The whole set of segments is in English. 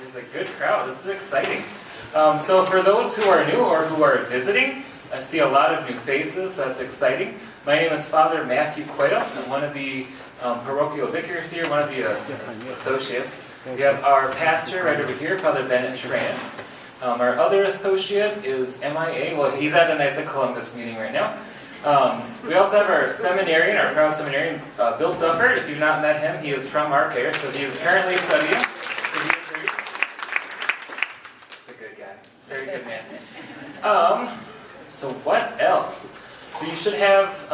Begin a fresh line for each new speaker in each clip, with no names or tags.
There's a good crowd. This is exciting. So for those who are new or who are visiting, I see a lot of new faces. So that's exciting. My name is Father Matthew Cueto. I'm one of the parochial vicars here, one of the associates. We have our pastor right over here, Father Bennett Tran. Our other associate is MIA. Well, he's at the Knights of Columbus meeting right now. We also have our seminarian, our proud seminarian, Bill Duffert. If you've not met him, he is from our parish, so he is currently studying. He's a good guy. He's a very good man. So what else? So you should have,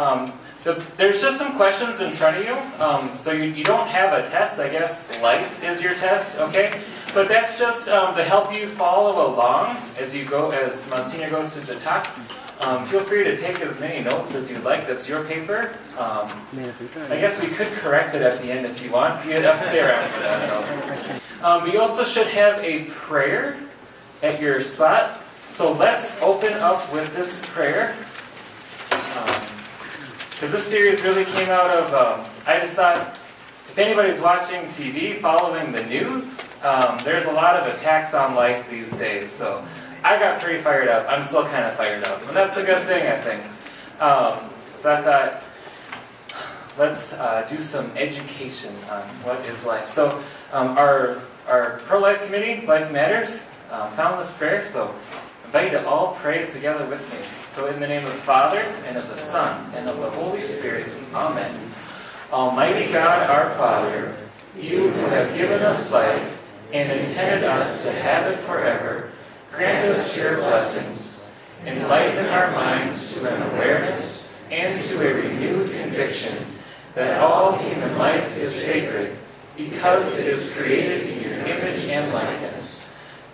there's just some questions in front of you. So you don't have a test. I guess life is your test, okay? But that's just to help you follow along as you go, as Monsignor goes to the talk. Feel free to take as many notes as you'd like. That's your paper. I guess we could correct it at the end if you want. You have to stay around for that. We also should have a prayer at your spot. So let's open up with this prayer. Because this series really came out of, I just thought, if anybody's watching TV, following the news, there's a lot of attacks on life these days. So I got pretty fired up. I'm still kind of fired up. And that's a good thing, I think. So I thought, let's do some education on what is life. So our pro-life committee, Life Matters, found this prayer. So I invite you to all pray it together with me. So in the name of the Father, and of the Son, and of the Holy Spirit, Amen. Almighty God, our Father, you who have given us life, and intended us to have it forever, grant us your blessings. Enlighten our minds to an awareness and to a renewed conviction that all human life is sacred, because it is created in your image and likeness.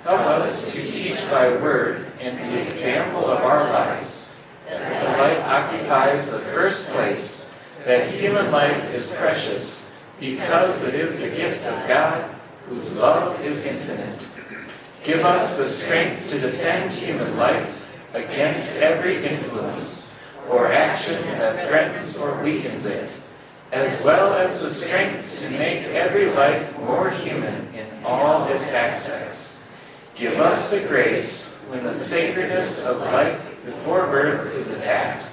Help us to teach by word and the example of our lives that life occupies the first place, that human life is precious, because it is the gift of God, whose love is infinite. Give us the strength to defend human life against every influence or action that threatens or weakens it, as well as the strength to make every life more human in all its aspects. Give us the grace, when the sacredness of life before birth is attacked,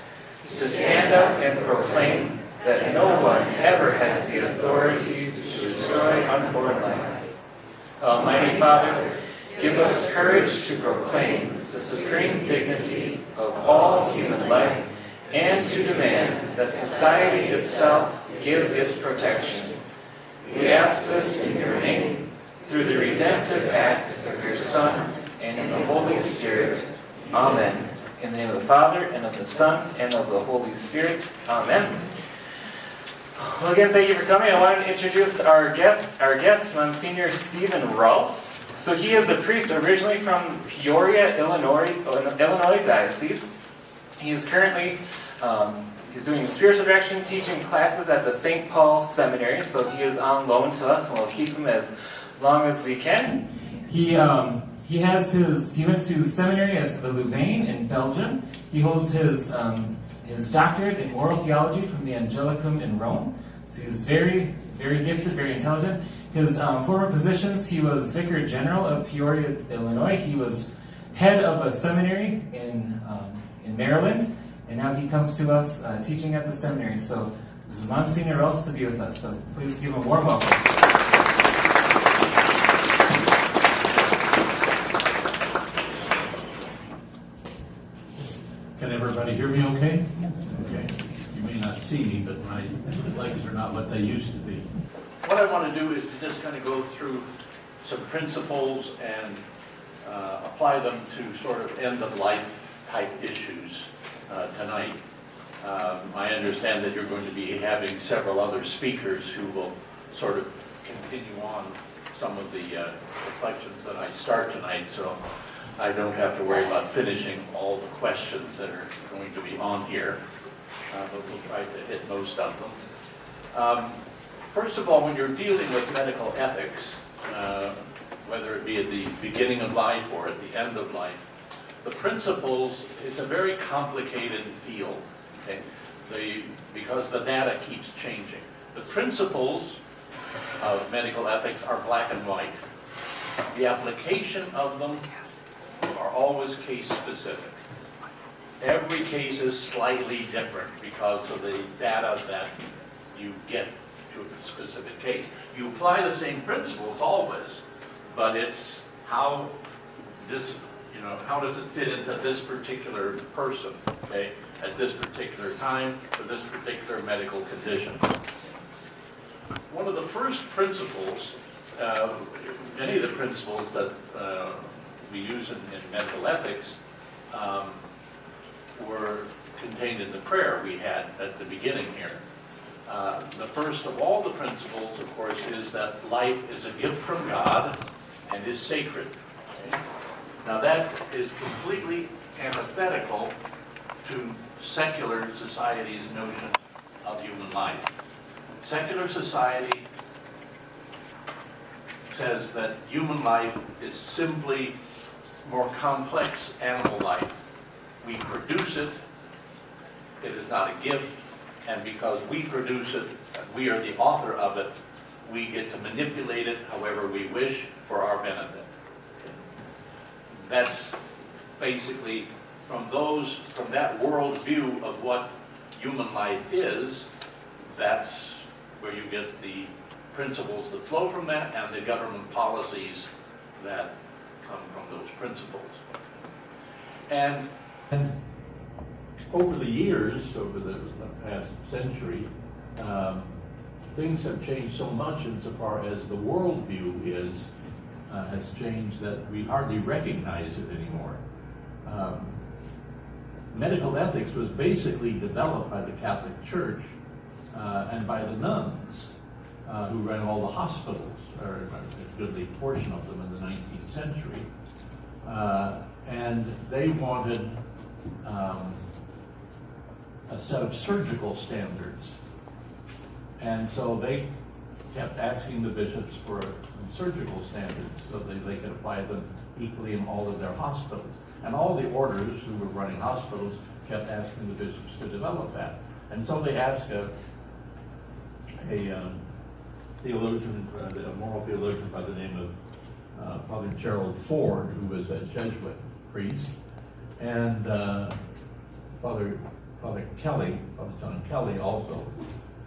to stand up and proclaim that no one ever has the authority to destroy unborn life. Almighty Father, give us courage to proclaim the supreme dignity of all human life and to demand that society itself give its protection. We ask this in your name, through the redemptive act of your Son and in the Holy Spirit. Amen. In the name of the Father, and of the Son, and of the Holy Spirit. Amen. Well, again, thank you for coming. I wanted to introduce our guest, Monsignor Steven Rohlfs. So he is a priest originally from Peoria, Illinois Diocese. He is currently he's doing spiritual direction teaching classes at the St. Paul Seminary. So he is on loan to us, and we'll keep him as long as we can. He went to seminary at the Louvain in Belgium. He holds his doctorate in moral theology from the Angelicum in Rome. So he's very, very gifted, very intelligent. His former positions, he was Vicar General of Peoria, Illinois. He was head of a seminary in Maryland, and now he comes to us teaching at the seminary. So this is Monsignor Rohlfs to be with us. So please give him a warm welcome.
Can everybody hear me okay? Okay. You may not see me, but my legs are not what they used to be. What I want to do is to just kind of go through some principles and apply them to sort of end-of-life type issues tonight. I understand that you're going to be having several other speakers who will sort of continue on some of the reflections that I start tonight, so I don't have to worry about finishing all the questions that are going to be on here, but we'll try to hit most of them. First of all, when you're dealing with medical ethics, whether it be at the beginning of life or at the end of life, the principles, it's a very complicated field, okay? Because the data keeps changing. The principles of medical ethics are black and white. The application of them are always case specific. Every case is slightly different because of the data that you get to a specific case. You apply the same principles always, but it's how this, how does it fit into this particular person, okay, at this particular time for this particular medical condition. One of the first principles, many of the principles that we use in medical ethics were contained in the prayer we had at the beginning here. The first of all the principles, of course, is that life is a gift from God and is sacred. Okay? Now that is completely antithetical to secular society's notion of human life. Secular society says that human life is simply more complex animal life. We produce it, it is not a gift, and because we produce it, we are the author of it, we get to manipulate it however we wish for our benefit. That's basically, from that worldview of what human life is, that's where you get the principles that flow from that and the government policies that come from those principles. And over the years, over the past century, things have changed so much insofar as the worldview has changed that we hardly recognize it anymore. Medical ethics was basically developed by the Catholic Church and by the nuns who ran all the hospitals, or a goodly portion of them in the 19th century. And they wanted a set of surgical standards. And so they kept asking the bishops for surgical standards so that they could apply them equally in all of their hospitals. And all the orders who were running hospitals kept asking the bishops to develop that. And so they asked a theologian, a moral theologian by the name of Father Gerald Ford, who was a Jesuit priest, and Father Kelly, Father John Kelly, also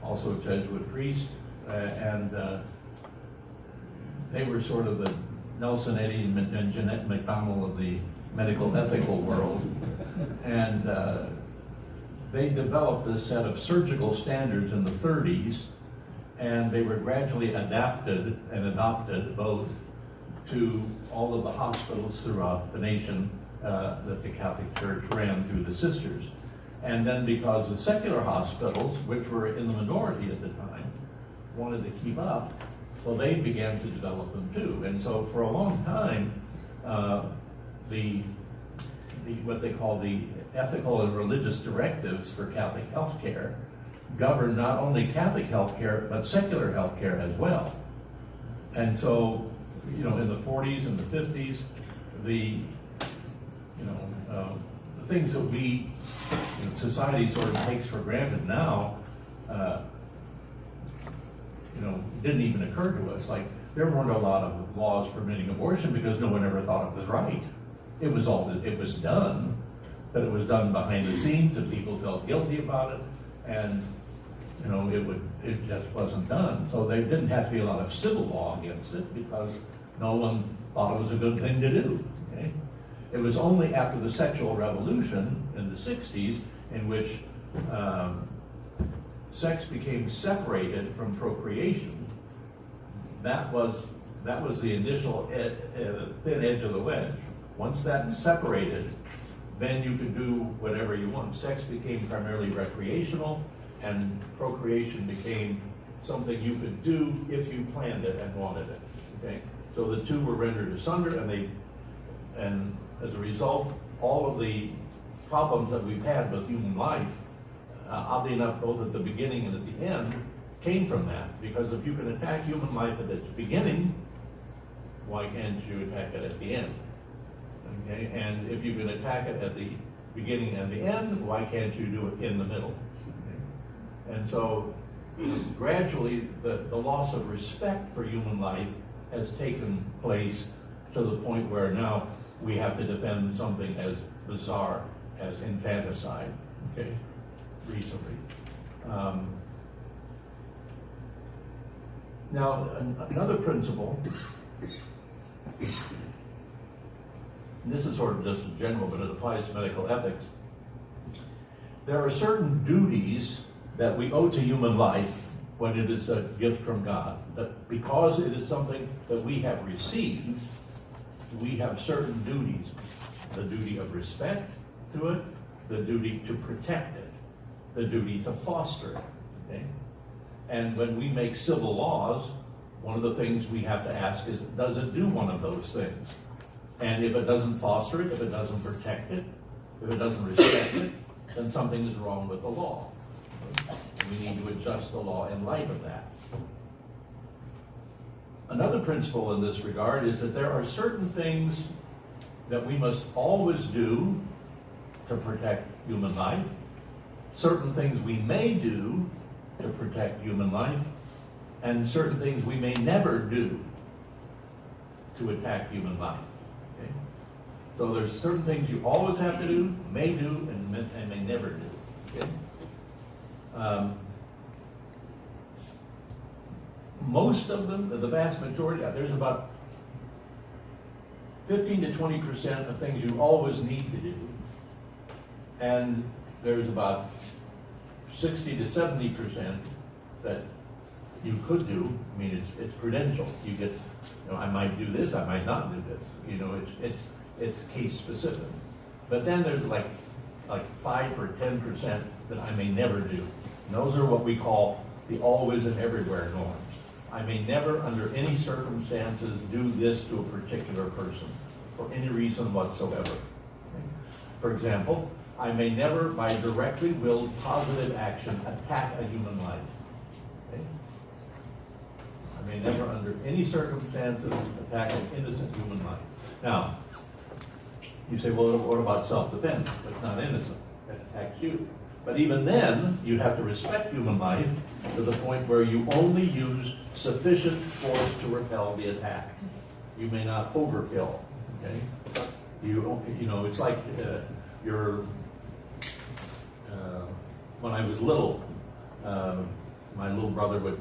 a Jesuit priest, and they were sort of the Nelson Eddy and Jeanette MacDonald of the medical ethical world, and they developed this set of surgical standards in the 30s, and they were gradually adapted and adopted both to all of the hospitals throughout the nation that the Catholic Church ran through the sisters. And then because the secular hospitals, which were in the minority at the time, wanted to keep up, so they began to develop them too. And so for a long time, what they call the ethical and religious directives for Catholic healthcare governed not only Catholic healthcare, but secular healthcare as well. And so, in the 40s and the 50s, the things that we, society sort of takes for granted now, didn't even occur to us. Like, there weren't a lot of laws permitting abortion because no one ever thought it was right. It was done, but it was done behind the scenes, and people felt guilty about it, and it just wasn't done. So there didn't have to be a lot of civil law against it because no one thought it was a good thing to do. Okay? It was only after the sexual revolution in the 60s in which sex became separated from procreation. That was the initial thin edge of the wedge. Once that's separated, then you could do whatever you want. Sex became primarily recreational, and procreation became something you could do if you planned it and wanted it. Okay, so the two were rendered asunder, and as a result, all of the problems that we've had with human life, oddly enough, both at the beginning and at the end, came from that. Because if you can attack human life at its beginning, why can't you attack it at the end? Okay, and if you can attack it at the beginning and the end, why can't you do it in the middle? Okay? And so, gradually, the loss of respect for human life has taken place to the point where now we have to defend something as bizarre as infanticide, okay, recently. Now, another principle, and this is sort of just in general, but it applies to medical ethics. There are certain duties that we owe to human life when it is a gift from God, that because it is something that we have received, we have certain duties. The duty of respect to it, the duty to protect it, the duty to foster it, okay? And when we make civil laws, one of the things we have to ask is, does it do one of those things? And if it doesn't foster it, if it doesn't protect it, if it doesn't respect it, then something is wrong with the law. We need to adjust the law in light of that. Another principle in this regard is that there are certain things that we must always do to protect human life, certain things we may do to protect human life, and certain things we may never do to attack human life. Okay? So there's certain things you always have to do, may do, and may never do. Okay? Most of them, the vast majority, there's about 15 to 20% of things you always need to do, and there's about 60 to 70% that you could do. I mean, it's prudential. You get, I might do this, I might not do this. It's case specific. But then there's like 5 or 10% that I may never do. And those are what we call the always and everywhere norms. I may never, under any circumstances, do this to a particular person for any reason whatsoever. Okay? For example, I may never, by directly willed positive action, attack a human life. Okay? I may never, under any circumstances, attack an innocent human life. Now, you say, well, what about self-defense? It's not innocent. It attacks you. But even then, you have to respect human life to the point where you only use sufficient force to repel the attack. You may not overkill. Okay? It's like when I was little, my little brother would,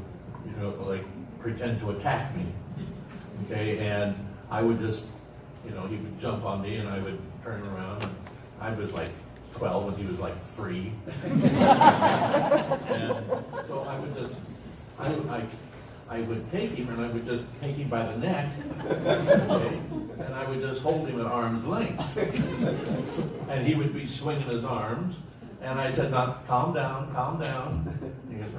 pretend to attack me. Okay, and I would just, he would jump on me, and I would turn around, and I was like 12 and he was like 3. And so I would just, I would take him, and I would just take him by the neck, okay, and I would just hold him at arm's length. And he would be swinging his arms, and I said, now, calm down, calm down. He goes,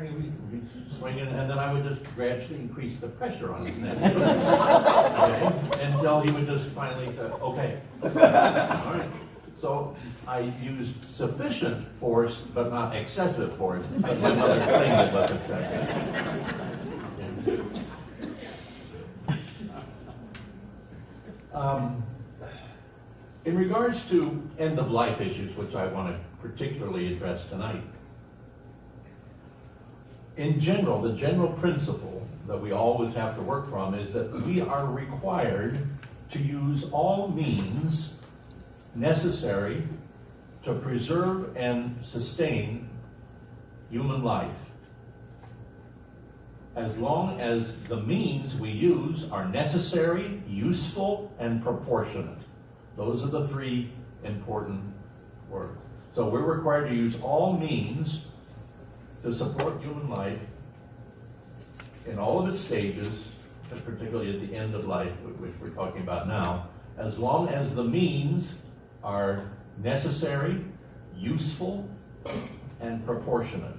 he'd be swinging, and then I would just gradually increase the pressure on his neck, okay, until he would just finally say, okay, all right. So I used sufficient force, but not excessive force. But my mother claimed it was excessive. In regards to end-of-life issues, which I want to particularly address tonight, in general, the general principle that we always have to work from is that we are required to use all means necessary to preserve and sustain human life, as long as the means we use are necessary, useful, and proportionate. Those are the 3 important words. So we're required to use all means to support human life in all of its stages, and particularly at the end of life, which we're talking about now, as long as the means are necessary, useful, and proportionate.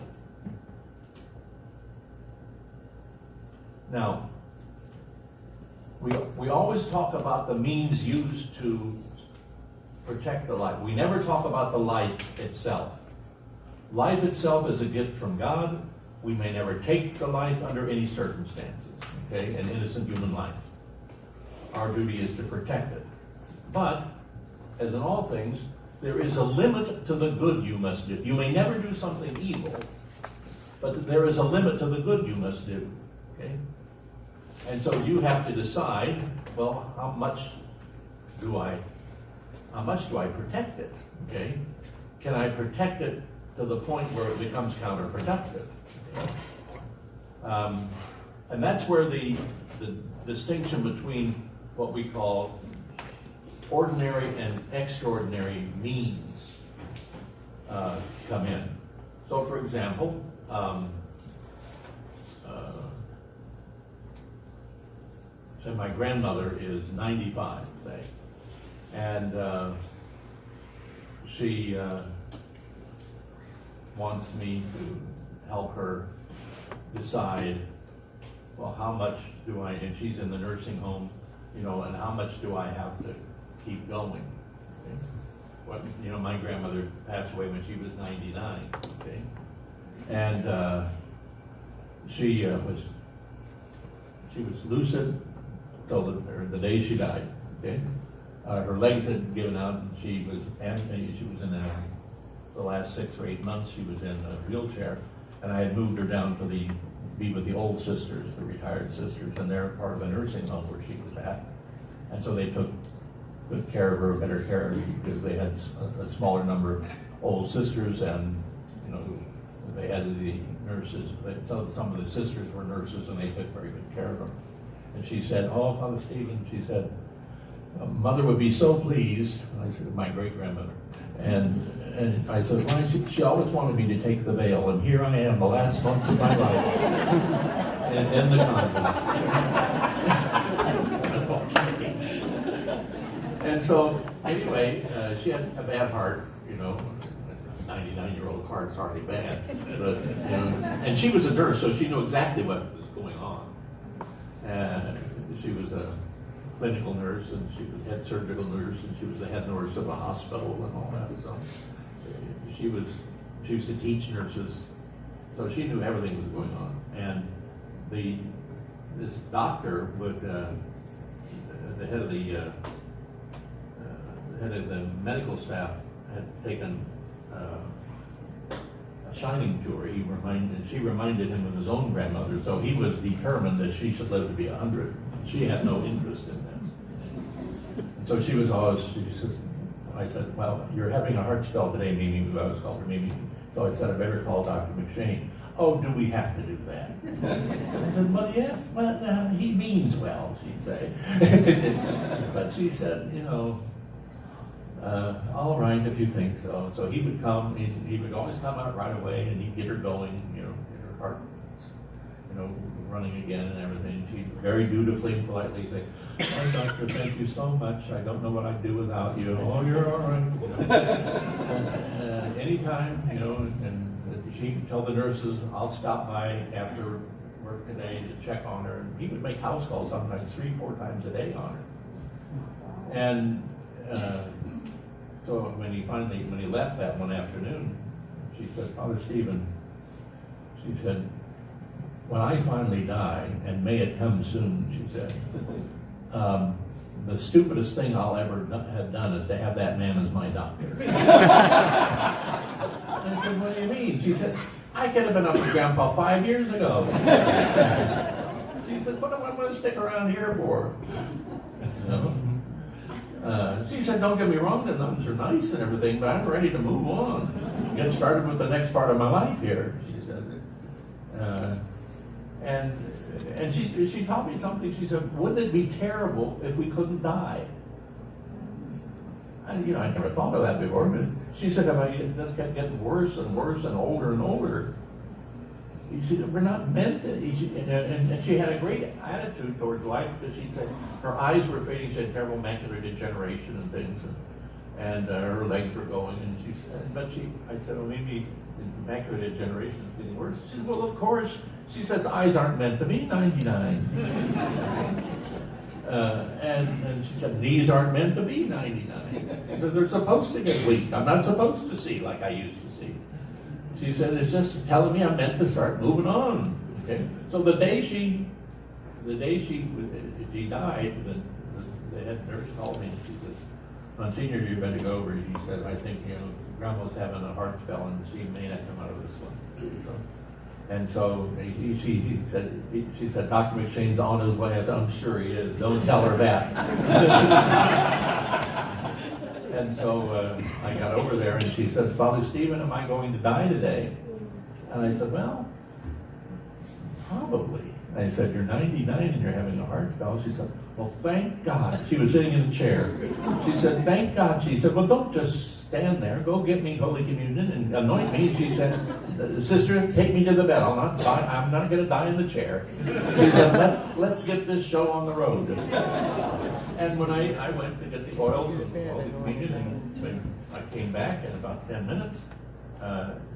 Now, we always talk about the means used to protect the life. We never talk about the life itself. Life itself is a gift from God. We may never take the life under any circumstances, okay, an innocent human life. Our duty is to protect it. But, as in all things, there is a limit to the good you must do. You may never do something evil, but there is a limit to the good you must do, okay? And so you have to decide, well, how much do I protect it, okay? Can I protect it to the point where it becomes counterproductive? And that's where the distinction between what we call ordinary and extraordinary means come in. So for example, say my grandmother is 95, say, and she wants me to help her decide, well, how much do I, and she's in the nursing home, you know, and how much do I have to keep going? Okay? What, you know, my grandmother passed away when she was 99, okay? And she was lucid till the day she died, okay? Her legs had given out, and she was in the last 6 or 8 months, she was in a wheelchair, and I had moved her down to be with the old sisters, the retired sisters, and they're part of a nursing home where she was at. And so they took good care of her, better care of her, because they had a smaller number of old sisters, and you know, they had the nurses. So some of the sisters were nurses, and they took very good care of her. And she said, "Oh, Father Stephen," she said, "Mother would be so pleased." And I said, "My great-grandmother." And I said, "Why?" She always wanted me to take the veil, and here I am, the last months of my life, in the convent. And so, anyway, she had a bad heart, you know. 99-year-old heart's hardly bad, but you know, and she was a nurse, so she knew exactly what was going on. She was a clinical nurse, and she was head surgical nurse, and she was the head nurse of a hospital and all that. So she used to teach nurses, so she knew everything was going on. And this doctor would, the head of the medical staff had taken a shining tour. She reminded him of his own grandmother, so he was determined that she should live to be 100. She had no interest in that. And so she said, I said, "Well, you're having a heart spell today, Mimi," who I was called her Mimi. So I said, "I better call Dr. McShane." "Oh, do we have to do that?" I said, "Well, yes. Well, he means well," she'd say. But she said, "You know, all right, if you think so." So he would come, he would always come out right away, and he'd get her going, you know, get her heart, you know, running again and everything. She'd very dutifully and politely say, "Oh, doctor, thank you so much. I don't know what I'd do without you." "Oh, you're all right." You know. Anytime, you know, and she could tell the nurses, "I'll stop by after work today to check on her." And he would make house calls sometimes 3-4 times a day on her. And so when he left that one afternoon, she said, "Father Stephen," she said, "when I finally die, and may it come soon," she said, "the stupidest thing I'll ever have done is to have that man as my doctor." I said, "What do you mean?" She said, "I could have been up with Grandpa 5 years ago." She said, "What do I want to stick around here for?" You know? She said, "Don't get me wrong, the nuns are nice and everything, but I'm ready to move on, get started with the next part of my life here," she said. And she taught me something. She said, "Wouldn't it be terrible if we couldn't die?" And, you know, I never thought of that before, but she said, "If I just kept getting worse and worse and older and older, she said, we're not meant to." And she had a great attitude towards life, because she said her eyes were fading. She had terrible macular degeneration and things, and her legs were going. And she said, I said, "Well, maybe the macular degeneration is getting worse." She said, "Well, of course." She says, "Eyes aren't meant to be 99." And she said, "Knees aren't meant to be 99." She said, "They're supposed to get weak. I'm not supposed to see like I used to see." She said, "It's just telling me I'm meant to start moving on." Okay. So the day she died, the head nurse called me and she said, "Monsignor, you better go over." She said, "I think, you know, Grandma's having a heart spell and she may not come out of this one." So And so she said, Dr. McShane's on his way. I said, I'm sure he is. Don't tell her that. And so I got over there and she said, Father Stephen, am I going to die today? And I said, well, probably. I said, you're 99 and you're having a heart spell. She said, well, thank God. She was sitting in a chair. She said, thank God. She said, well, don't just stand there. Go get me Holy Communion and anoint me. She said, sister, take me to the bed. I'm not going to die in the chair. She said, let's get this show on the road. And when I went to get the oil and the Holy Communion, and when I came back in about 10 minutes,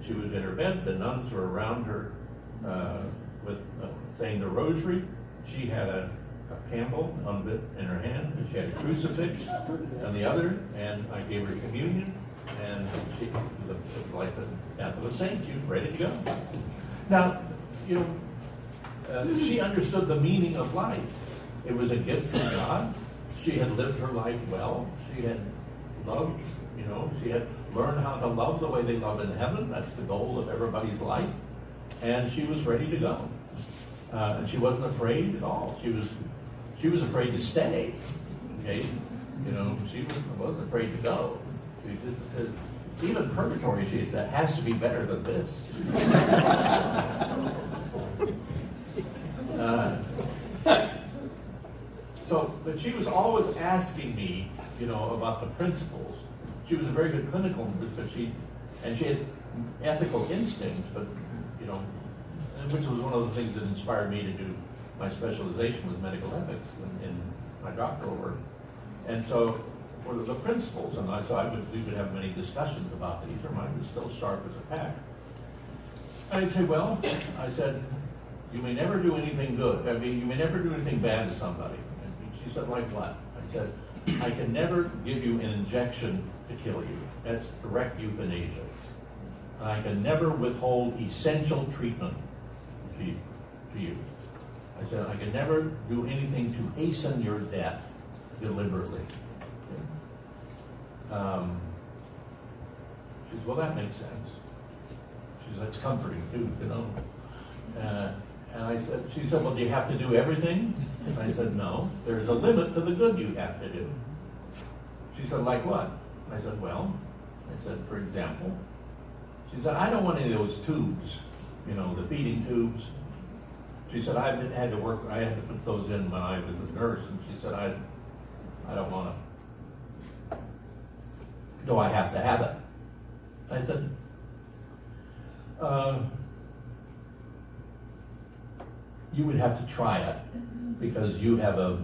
she was in her bed. The nuns were around her with saying the Rosary. She had a candle on it in her hand, and she had a crucifix on the other, and I gave her communion, and she lived like the death of a saint. She was ready to go. Now, she understood the meaning of life. It was a gift from God. She had lived her life well. She had loved, she had learned how to love the way they love in heaven. That's the goal of everybody's life. And she was ready to go. And she wasn't afraid at all. She was afraid to stay. Okay? She wasn't afraid to go. Even purgatory, she said, has to be better than this. But she was always asking me, about the principles. She was a very good clinical nurse, she had ethical instincts, but which was one of the things that inspired me to do my specialization with medical ethics in my doctoral work. And so, what are the principles? And we would have many discussions about these. Her mind was still sharp as a tack. And I'd say, well, I said, you may never do anything good. You may never do anything bad to somebody. And she said, like what? I said, I can never give you an injection to kill you. That's direct euthanasia. And I can never withhold essential treatment to you. I said, I can never do anything to hasten your death deliberately. She said, well, that makes sense. She said, that's comforting too, And she said, well, do you have to do everything? And I said, no, there's a limit to the good you have to do. She said, like what? I said, well, for example, she said, I don't want any of those tubes, the feeding tubes. She said, I had to put those in when I was a nurse, and she said, I don't want to. Do I have to have it? I said, you would have to try it, because you have a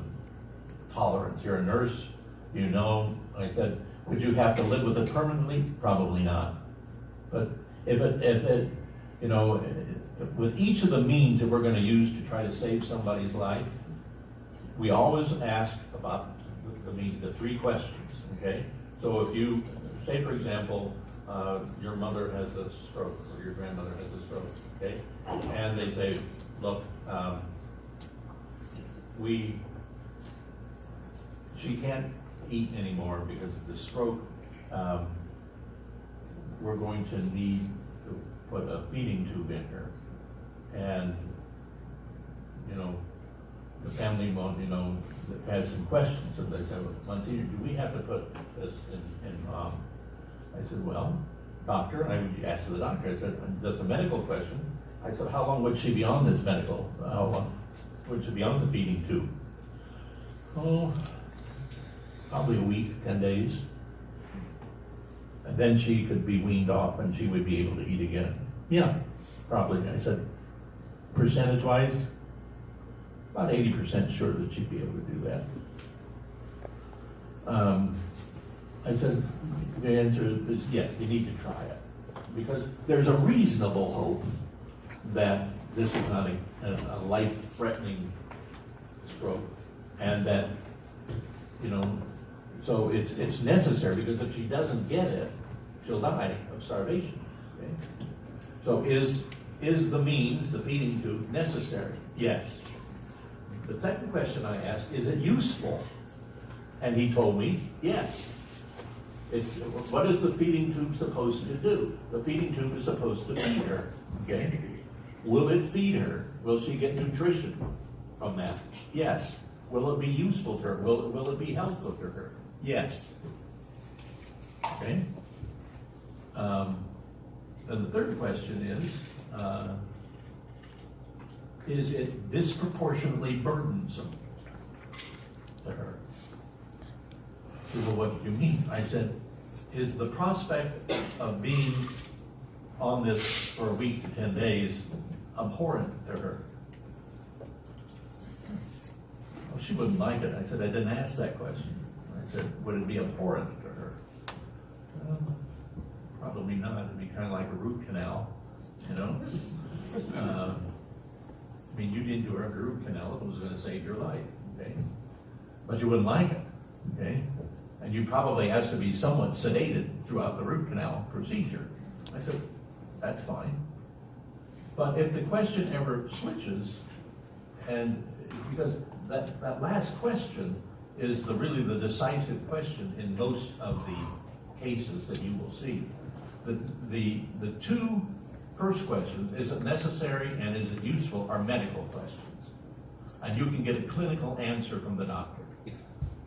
tolerance. You're a nurse, I said, would you have to live with it permanently? Probably not. But if it with each of the means that we're going to use to try to save somebody's life, we always ask about the three questions, okay? So if you, say for example, your mother has a stroke, or your grandmother has a stroke, okay? And they say, look, she can't eat anymore because of the stroke. We're going to need to put a feeding tube in her. And, the family has some questions. And they said, well, Monsignor, do we have to put this in Mom? I said, well, doctor, and I would ask the doctor, I said, that's a medical question. I said, how long would she be on this medical? How long would she be on the feeding tube? Oh, probably a week, 10 days. And then she could be weaned off and she would be able to eat again. Yeah, probably. I said, percentage-wise, about 80% sure that she'd be able to do that. I said, the answer is yes, you need to try it. Because there's a reasonable hope that this is not a life-threatening stroke, and that, so it's necessary, because if she doesn't get it, she'll die of starvation. Okay? So is the means, the feeding tube, necessary? Yes. The second question I asked, is it useful? And he told me, yes. What is the feeding tube supposed to do? The feeding tube is supposed to feed her. Okay? Will it feed her? Will she get nutrition from that? Yes. Will it be useful to her? Will it be helpful to her? Yes. Okay. Then the third question is it disproportionately burdensome to her? She said, well, what do you mean? I said, is the prospect of being on this for a week to 10 days abhorrent to her? Well, she wouldn't like it. I said, I didn't ask that question. I said, would it be abhorrent to her? Probably not. It'd be kind of like a root canal, you know? I mean, you didn't do a root canal if it was going to save your life, okay? But you wouldn't like it, okay? And you probably have to be somewhat sedated throughout the root canal procedure. I said, that's fine. But if the question ever switches, and because that last question is really the decisive question in most of the cases that you will see. The two first questions, is it necessary and is it useful, are medical questions. And you can get a clinical answer from the doctor.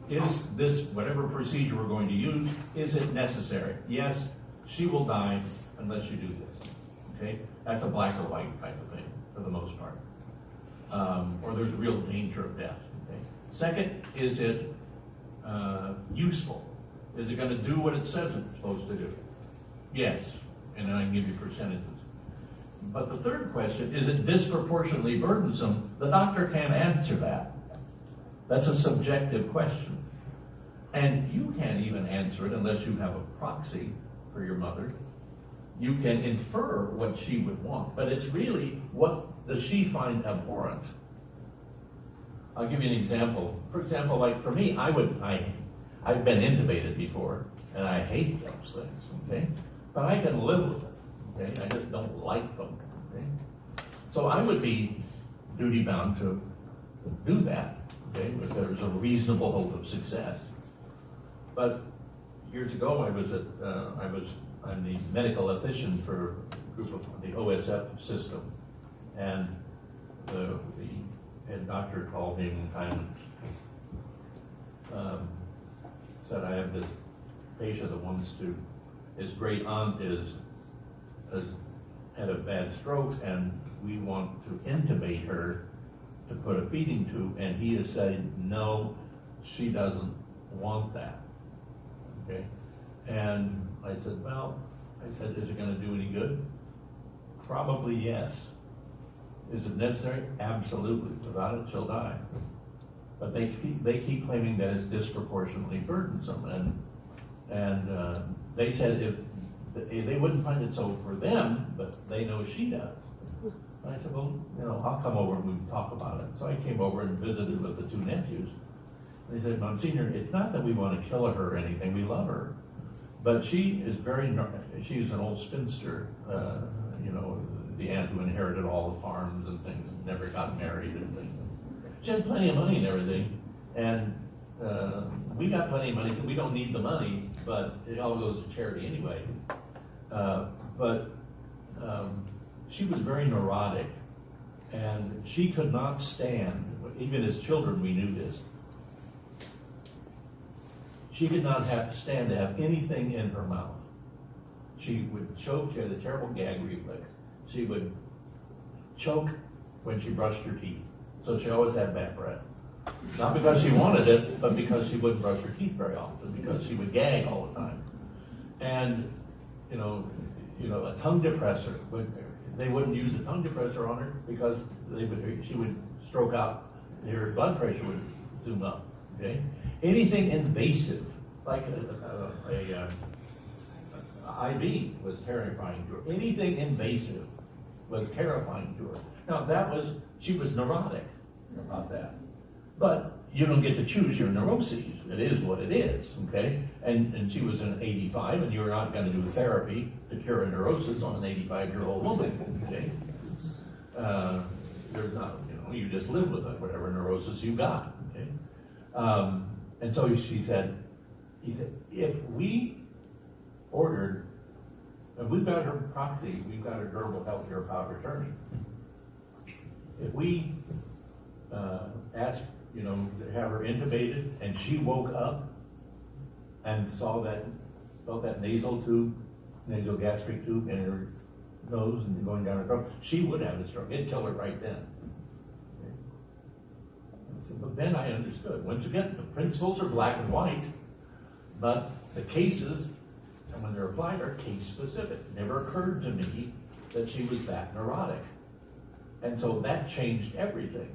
Is this, whatever procedure we're going to use, is it necessary? Yes, she will die unless you do this. Okay? That's a black or white type of thing, for the most part. Or there's real danger of death. Okay? Second, is it useful? Is it going to do what it says it's supposed to do? Yes, and then I can give you percentages. But the third question, is it disproportionately burdensome? The doctor can't answer that. That's a subjective question. And you can't even answer it unless you have a proxy for your mother. You can infer what she would want, but it's really, what does she find abhorrent? I'll give you an example. For example, like for me, I've been intubated before, and I hate those things, okay? But I can live with it, okay? I just don't like them, okay? So I would be duty-bound to do that, okay? If there's a reasonable hope of success. But years ago, I'm the medical ethician for a group of the OSF system, and the head doctor called me one time and said, I have this patient that wants to, his great aunt has had a bad stroke, and we want to intubate her to put a feeding tube, and he has said, no, she doesn't want that, okay? And I said, well, is it going to do any good? Probably yes. Is it necessary? Absolutely. Without it, she'll die. But they keep claiming that it's disproportionately burdensome, and they said if they wouldn't find it so for them, but they know she does. And I said, well, I'll come over and we can talk about it. So I came over and visited with the two nephews. They said, Monsignor, it's not that we want to kill her or anything. We love her. But she's an old spinster, the aunt who inherited all the farms and things, and never got married and things. She had plenty of money and everything, and we got plenty of money, so we don't need the money, but it all goes to charity anyway. But she was very neurotic, and she could not stand, even as children we knew this, she could not stand to have anything in her mouth. She would choke. She had a terrible gag reflex. She would choke when she brushed her teeth. So she always had bad breath. Not because she wanted it, but because she wouldn't brush her teeth very often, because she would gag all the time. And, a tongue depressor, they wouldn't use a tongue depressor on her because she would stroke out, her blood pressure would zoom up, okay? Anything invasive, like a IV was terrifying to her. Anything invasive was terrifying to her. Now she was neurotic about that. But you don't get to choose your neuroses. It is what it is, okay? And she was an 85, and you're not going to do therapy to cure a neurosis on an 85-year-old woman, okay? There's not, you just live with it, whatever neurosis you got, okay? And so he said, if we ordered, and we've got her proxy, we've got her durable health care power of attorney, if we asked, you know, to have her intubated, and she woke up and felt that nasal tube, nasogastric tube in her nose and going down her throat, she would have a stroke. It'd kill her right then. But then I understood. Once again, the principles are black and white, but the cases, and when they're applied, are case specific. It never occurred to me that she was that neurotic. And so that changed everything.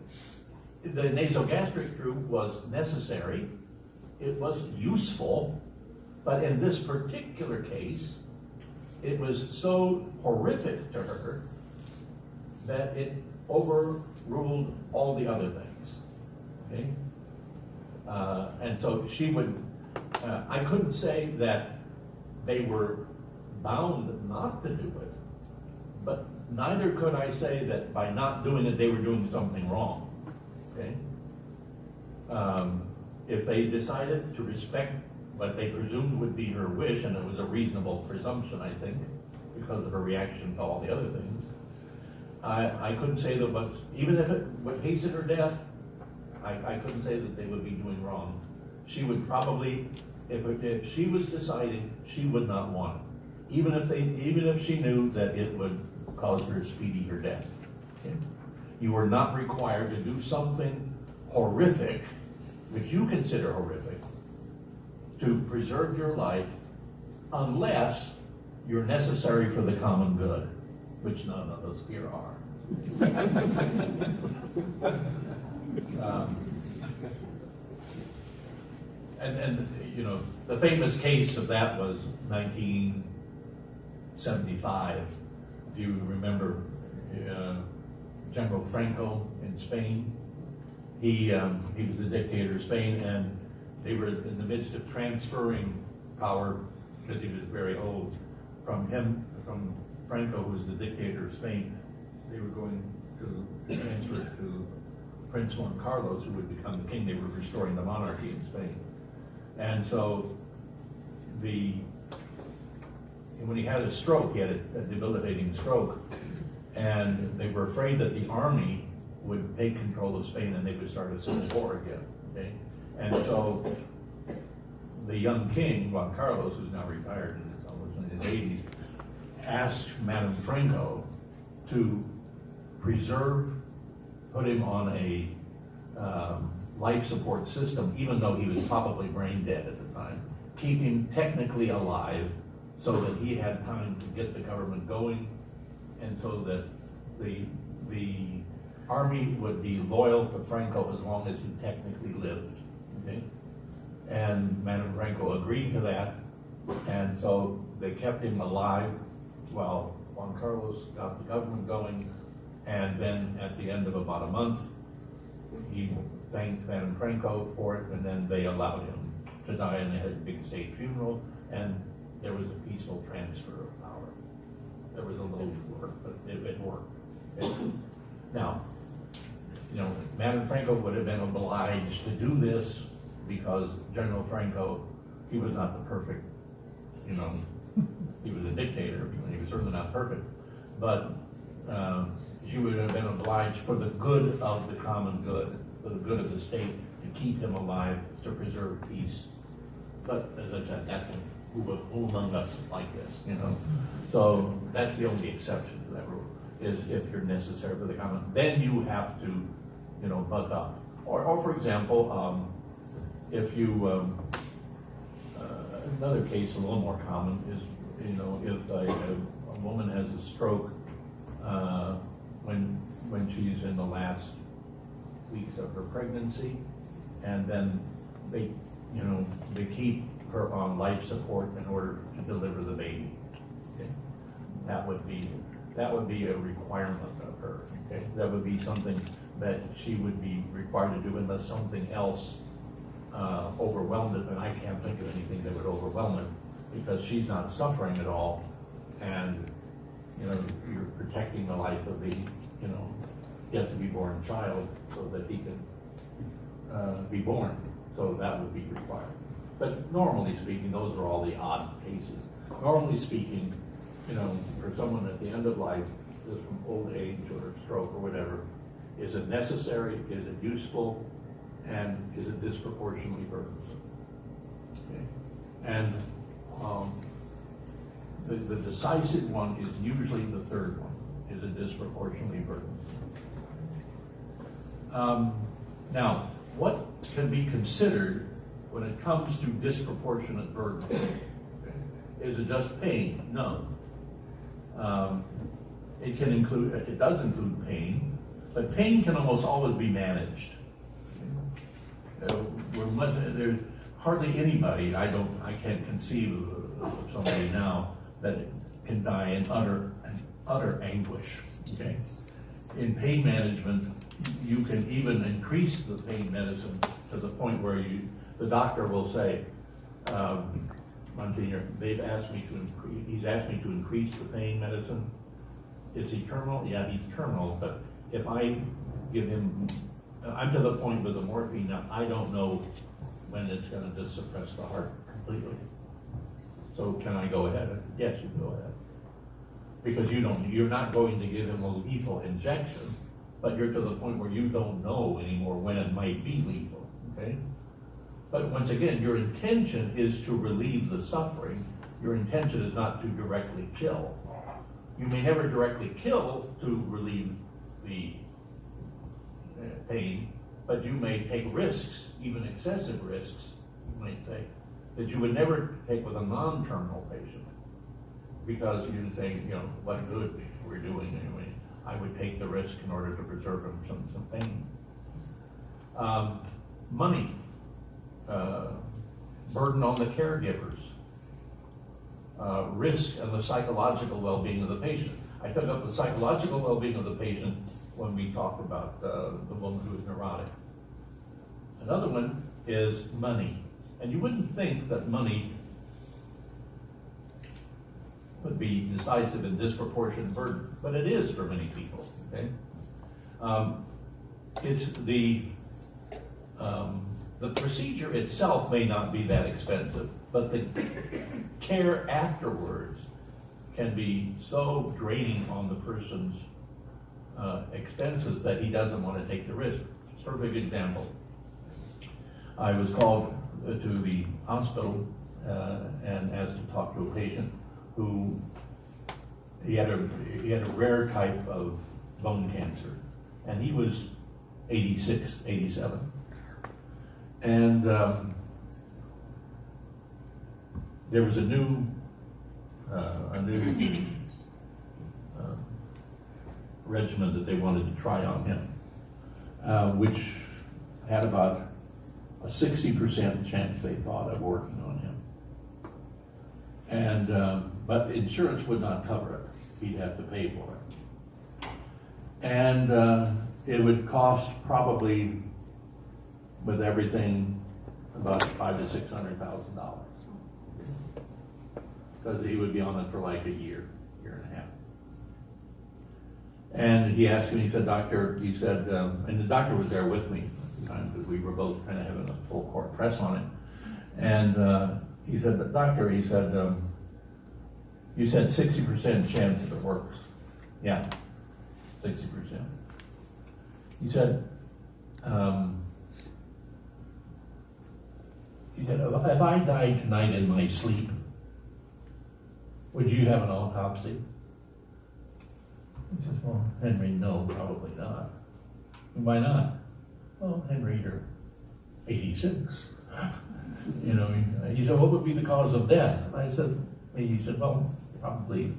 The nasogastric tube was necessary. It was useful, but in this particular case, it was so horrific to her that it overruled all the other things. Okay? And so she would, I couldn't say that they were bound not to do it, but neither could I say that by not doing it, they were doing something wrong. Okay? If they decided to respect what they presumed would be her wish, and it was a reasonable presumption, I think, because of her reaction to all the other things, I couldn't say that, but even if it would hasten her death, I couldn't say that they would be doing wrong. She would probably, if she was deciding, she would not want it, even if she knew that it would cause her speedier death. Okay? You were not required to do something horrific, which you consider horrific, to preserve your life, unless you're necessary for the common good, which none of us here are. And you know, the famous case of that was 1975. If you remember, General Franco in Spain, he was the dictator of Spain, and they were in the midst of transferring power, because he was very old, from Franco, who was the dictator of Spain. They were going to transfer it to Prince Juan Carlos, who would become the king. They were restoring the monarchy in Spain. And so when he had a stroke, he had a debilitating stroke, and they were afraid that the army would take control of Spain and they would start a civil war again. Okay? And so the young king, Juan Carlos, who's now retired and is almost in his 80s, asked Madame Franco to put him on a life support system, even though he was probably brain dead at the time, keep him technically alive so that he had time to get the government going, and so that the army would be loyal to Franco as long as he technically lived. Okay? And Madame Franco agreed to that, and so they kept him alive while Juan Carlos got the government going, and then at the end of about a month, he thanked Madame Franco for it, and then they allowed him to die, and they had a big state funeral, and there was a peaceful transfer of power. There was a little work, but it worked. Okay? Now, you know, Madame Franco would have been obliged to do this because General Franco, he was not the perfect, you know, he was a dictator, and he was certainly not perfect, but she would have been obliged for the good of the common good, for the good of the state, to keep him alive, to preserve peace. But as I said, that's who among us like this, you know? So that's the only exception to that rule, is if you're necessary for the common, then you have to, you know, buck up. Or for example, if you, another case a little more common is, you know, if a woman has a stroke when she's in the last weeks of her pregnancy, and then they keep her on life support in order to deliver the baby. Okay? That would be a requirement of her. Okay? That would be something that she would be required to do unless something else overwhelmed it, and I can't think of anything that would overwhelm it, because she's not suffering at all, and you know, you're protecting the life of the, you know, yet to be born child so that he can be born. So that would be required. But normally speaking, those are all the odd cases. Normally speaking, you know, for someone at the end of life, just from old age or stroke or whatever, Is it necessary? Is it useful? And is it disproportionately burdensome? Okay. And the decisive one is usually the third one. Is it disproportionately burdensome? Now, what can be considered when it comes to disproportionate burden? Okay. Is it just pain? No. It does include pain, but pain can almost always be managed. There's hardly anybody, I can't conceive of somebody now that can die in utter anguish. Okay. In pain management, you can even increase the pain medicine to the point where the doctor will say, Monsignor, he's asked me to increase the pain medicine. Is he terminal? Yeah, he's terminal, but if I give him, I'm to the point with the morphine now, I don't know when it's going to just suppress the heart completely. So can I go ahead? Yes, you can go ahead. Because you're not going to give him a lethal injection, but you're to the point where you don't know anymore when it might be lethal, okay? But once again, your intention is to relieve the suffering. Your intention is not to directly kill. You may never directly kill to relieve the pain, but you may take risks, even excessive risks, you might say, that you would never take with a non-terminal patient. Because you would say, what good we're doing anyway. I would take the risk in order to preserve him some pain. Money, burden on the caregivers, risk and the psychological well-being of the patient. I took up the psychological well-being of the patient when we talked about the woman who is neurotic. Another one is money. And you wouldn't think that money would be decisive and disproportionate burden, but it is for many people, okay? It's the procedure itself may not be that expensive, but the care afterwards can be so draining on the person's expenses that he doesn't want to take the risk. Perfect example. I was called to the hospital and asked to talk to a patient who he had a rare type of bone cancer, and he was 86, 87. And there was a new regimen that they wanted to try on him, which had about a 60% chance, they thought, of working on him. And but insurance would not cover it. He'd have to pay for it. And it would cost probably, with everything, about $500,000 to $600,000. Because he would be on it for like a year and a half. And he asked me, he said, doctor, he said, and the doctor was there with me at the time because we were both kind of having a full court press on it. And he said, but doctor, he said, you said 60% chance if it works. Yeah, 60%. He said, if I died tonight in my sleep, would you have an autopsy? He says, well, Henry, no, probably not. Why not? Well, Henry, you're 86. He said, what would be the cause of death? And he said, well, probably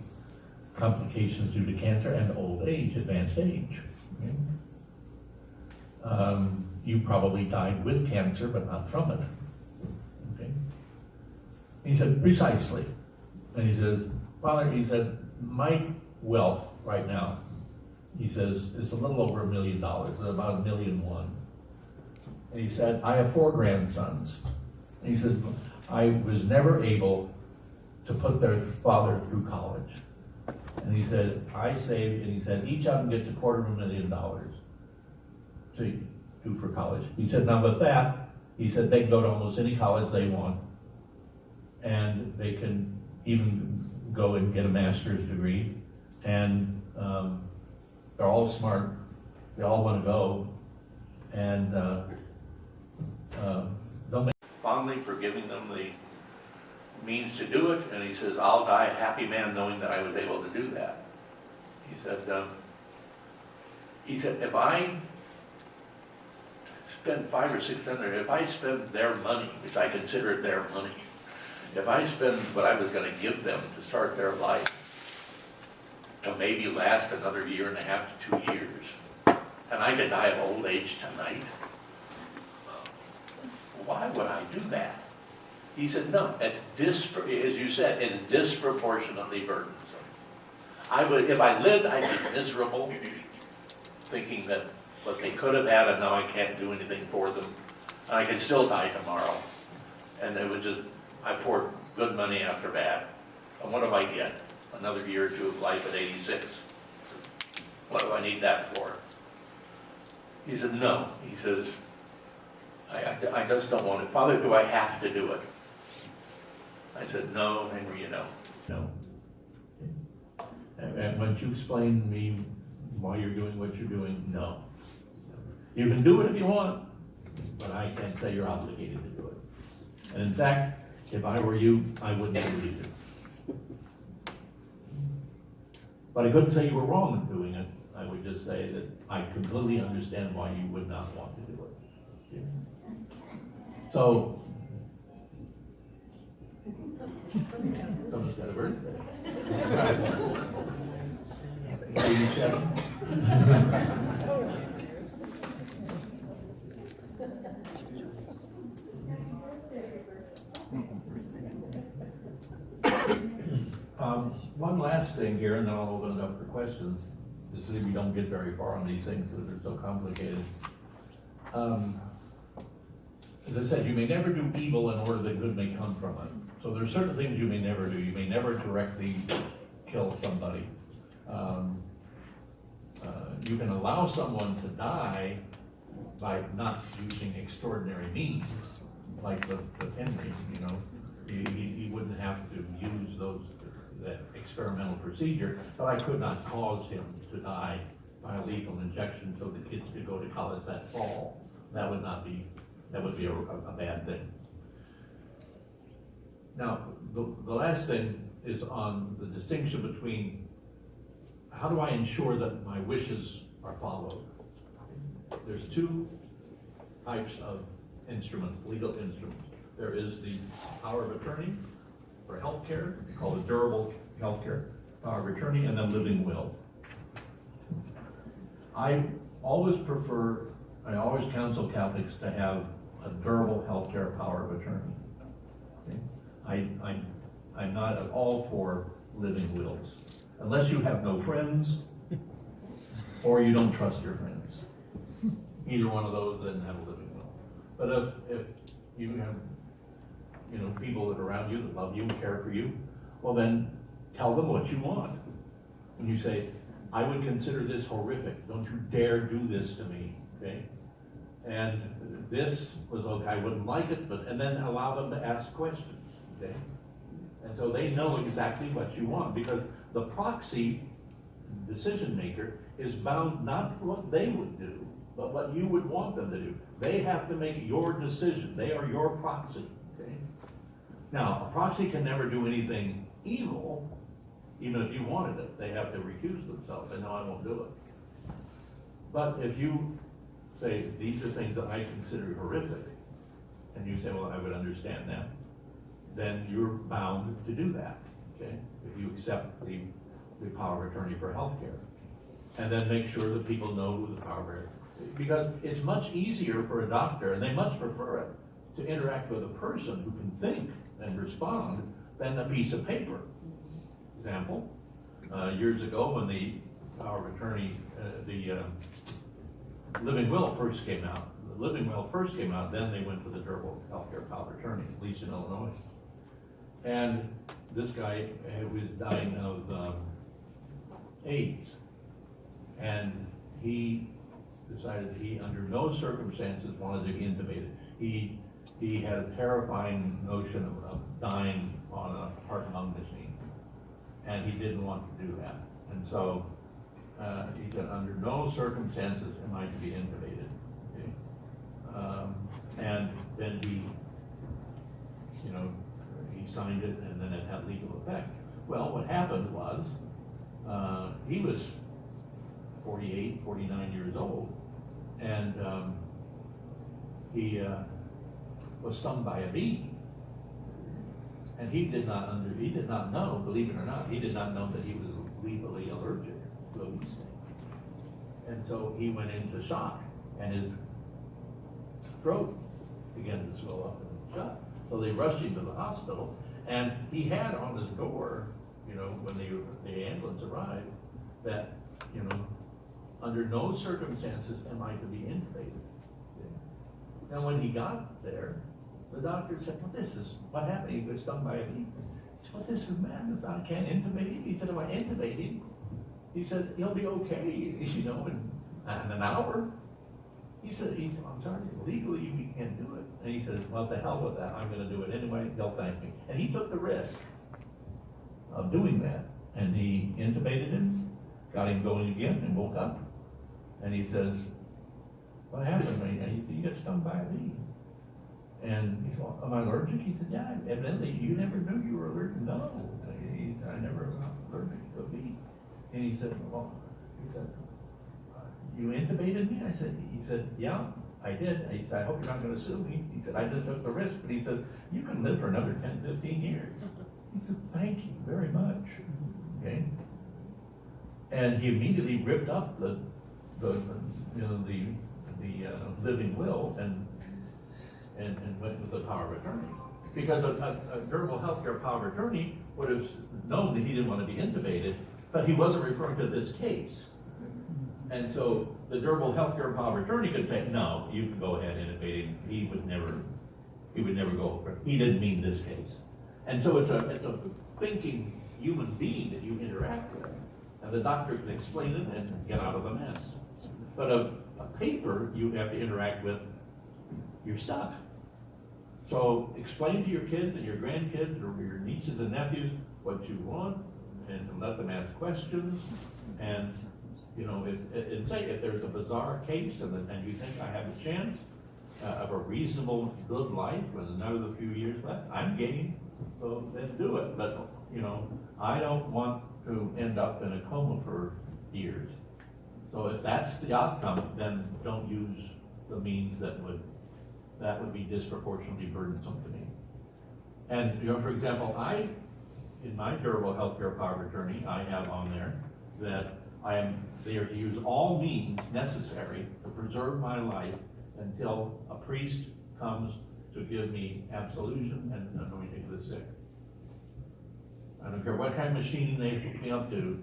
complications due to cancer and old age, advanced age. Okay? You probably died with cancer, but not from it. Okay? He said, precisely. And he says, Father, he said, my wealth right now, he says, it's a little over $1 million. It's about $1.1 million. And he said, I have 4 grandsons. And he said, I was never able to put their father through college. And he said, I saved, and he said, each of them gets $250,000 to do for college. He said, now with that, he said, they can go to almost any college they want. And they can even go and get a master's degree. And they're all smart. they all want to go, and don't make fondly for giving them the means to do it, and he says, I'll die a happy man knowing that I was able to do that. He said, if I spend $500 or $600, if I spend their money, which I consider their money, if I spend what I was going to give them to start their life, to maybe last another 1.5 to 2 years, and I could die of old age tonight, why would I do that? He said, no, as you said, it's disproportionately burdensome. If I lived, I'd be miserable, thinking that what they could have had and now I can't do anything for them, and I can still die tomorrow. And it was just, I poured good money after bad. And what do I get? Another year or two of life at 86. What do I need that for? He said, no. He says, I just don't want it. Father, do I have to do it? I said, no, Henry, you know. No. And once you explain to me why you're doing what you're doing, no. You can do it if you want, but I can't say you're obligated to do it. And in fact, if I were you, I wouldn't do it either. But I couldn't say you were wrong in doing it. I would just say that I completely understand why you would not want to do it. So, someone's got a birthday. 87. One last thing here, and then I'll open it up for questions. To see if we don't get very far on these things because they're so complicated. As I said, you may never do evil in order that good may come from it. So there are certain things you may never do. You may never directly kill somebody. You can allow someone to die by not using extraordinary means, like with Henry. You know, he wouldn't have to use that experimental procedure, but I could not cause him to die by a lethal injection so the kids could go to college that fall. That would be a bad thing. Now, the last thing is on the distinction between how do I ensure that my wishes are followed? There's two types of instruments, legal instruments. There is the power of attorney for health care, called a durable health care power of attorney, and then living will. I always counsel Catholics to have a durable health care power of attorney. Okay? I'm not at all for living wills, unless you have no friends or you don't trust your friends. Either one of those, then have a living will. But if you have people that are around you that love you and care for you, well then tell them what you want. When you say, I would consider this horrific, don't you dare do this to me, okay? And this was okay, I wouldn't like it, and then allow them to ask questions, okay? And so they know exactly what you want, because the proxy decision maker is bound not what they would do, but what you would want them to do. They have to make your decision. They are your proxy, okay? Now, a proxy can never do anything evil, even if you wanted it. They have to recuse themselves. Say, no, I won't do it. But if you say, these are things that I consider horrific, and you say, well, I would understand that, then you're bound to do that, okay? If you accept the power of attorney for health care. And then make sure that people know who the power of attorney is. Because it's much easier for a doctor, and they much prefer it, to interact with a person who can think and respond than a piece of paper. Example, years ago when the power of attorney, the living will first came out. The living will first came out, then they went to the durable healthcare power of attorney, at least in Illinois. And this guy was dying of AIDS, and he decided he, under no circumstances, wanted to be intubated. He had a terrifying notion of dying on a heart-lung machine, and he didn't want to do that. And so He said, under no circumstances am I to be intubated. Okay? And then he signed it, and then it had legal effect. Well, what happened was, he was 48, 49 years old, and he was stung by a bee. And he did not know, believe it or not, he did not know that he was legally allergic to a bee sting. And so he went into shock, and his throat began to swell up and shut. So they rushed him to the hospital, and he had on his door, when the ambulance arrived, that, under no circumstances am I to be intubated. Now, when he got there, the doctor said, well, this is what happened. He was stung by a bee. He said, well, this is madness. I can't intubate him. He said, if I intubate him, he said, he'll be okay, in an hour. He said, I'm sorry, legally we can't do it. And he said, well, to hell with that. I'm going to do it anyway. They'll thank me. And he took the risk of doing that. And he intubated him, got him going again, and woke up. And he says, what happened? And he said, you got stung by a bee. And he said, well, am I allergic? He said, yeah, evidently you never knew you were allergic. No, he said, I never was allergic to a bee. And he said, you intubated me? He said, yeah, I did. He said, I hope you're not going to sue me. He said, I just took the risk. But he said, you can live for another 10, 15 years. He said, thank you very much. Okay. And he immediately ripped up the living will and went with the power of attorney. Because a durable healthcare power of attorney would have known that he didn't want to be intubated, but he wasn't referring to this case. And so the durable healthcare power of attorney could say, no, you can go ahead and intubate him. He would never go over it. He didn't mean this case. And so it's a thinking human being that you interact with. And the doctor can explain it and get out of the mess. But a paper, you have to interact with your stuff. So explain to your kids and your grandkids or your nieces and nephews what you want, and let them ask questions. And and say if there's a bizarre case and you think I have a chance of a reasonable, good life with another few years left, I'm game. So then do it. But I don't want to end up in a coma for years. So if that's the outcome, then don't use the means that would be disproportionately burdensome to me. And for example, in my durable healthcare power of attorney, I have on there that I am there to use all means necessary to preserve my life until a priest comes to give me absolution and anointing of the sick. I don't care what kind of machining they hook me up to,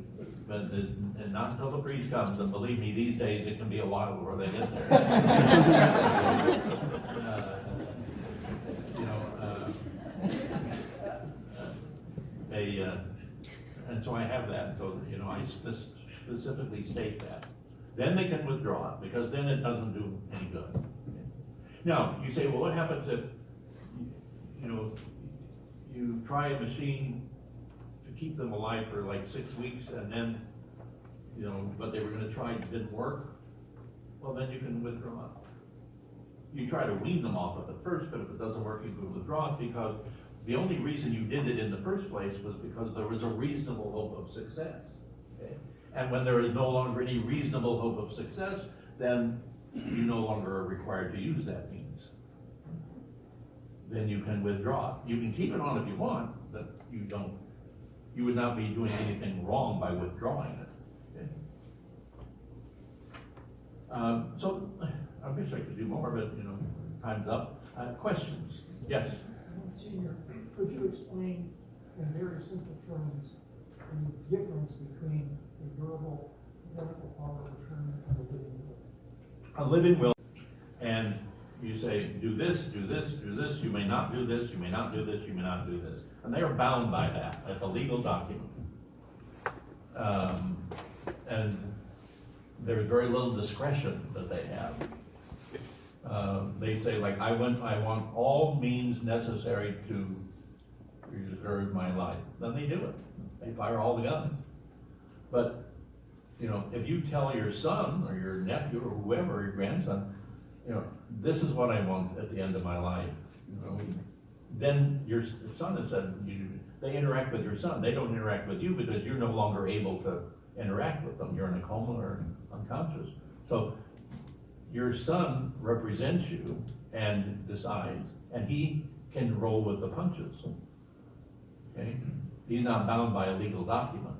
but and not until the priest comes. And believe me, these days it can be a while before they get there. And so I have that. So I specifically state that. Then they can withdraw it, because then it doesn't do any good. Now you say, well, what happens if you try a machine to keep them alive for like 6 weeks, and then but they were going to try and it didn't work? Well, then you can withdraw it. You try to wean them off of it first, but if it doesn't work, you can withdraw it, because the only reason you did it in the first place was because there was a reasonable hope of success. Okay? And when there is no longer any reasonable hope of success, then you no longer are required to use that means. Then you can withdraw it. You can keep it on if you want, but you would not be doing anything wrong by withdrawing it. Okay? So I wish I could do more, but time's up. Questions? Yes?
Monsignor, could you explain in very simple terms the difference between a durable medical power of attorney and a living will?
A living will, and you say, do this, do this, do this, you may not do this, you may not do this, you may not do this. And they are bound by that. That's a legal document. And there's very little discretion that they have. They say, like, I want all means necessary to preserve my life. Then they do it. They fire all the guns. But you know, if you tell your son or your nephew or whoever, your grandson, you know, this is what I want at the end of my life, you know, then your son has said, they interact with your son. They don't interact with you because you're no longer able to interact with them. You're in a coma or unconscious. So your son represents you and decides, and he can roll with the punches. Okay? He's not bound by a legal document.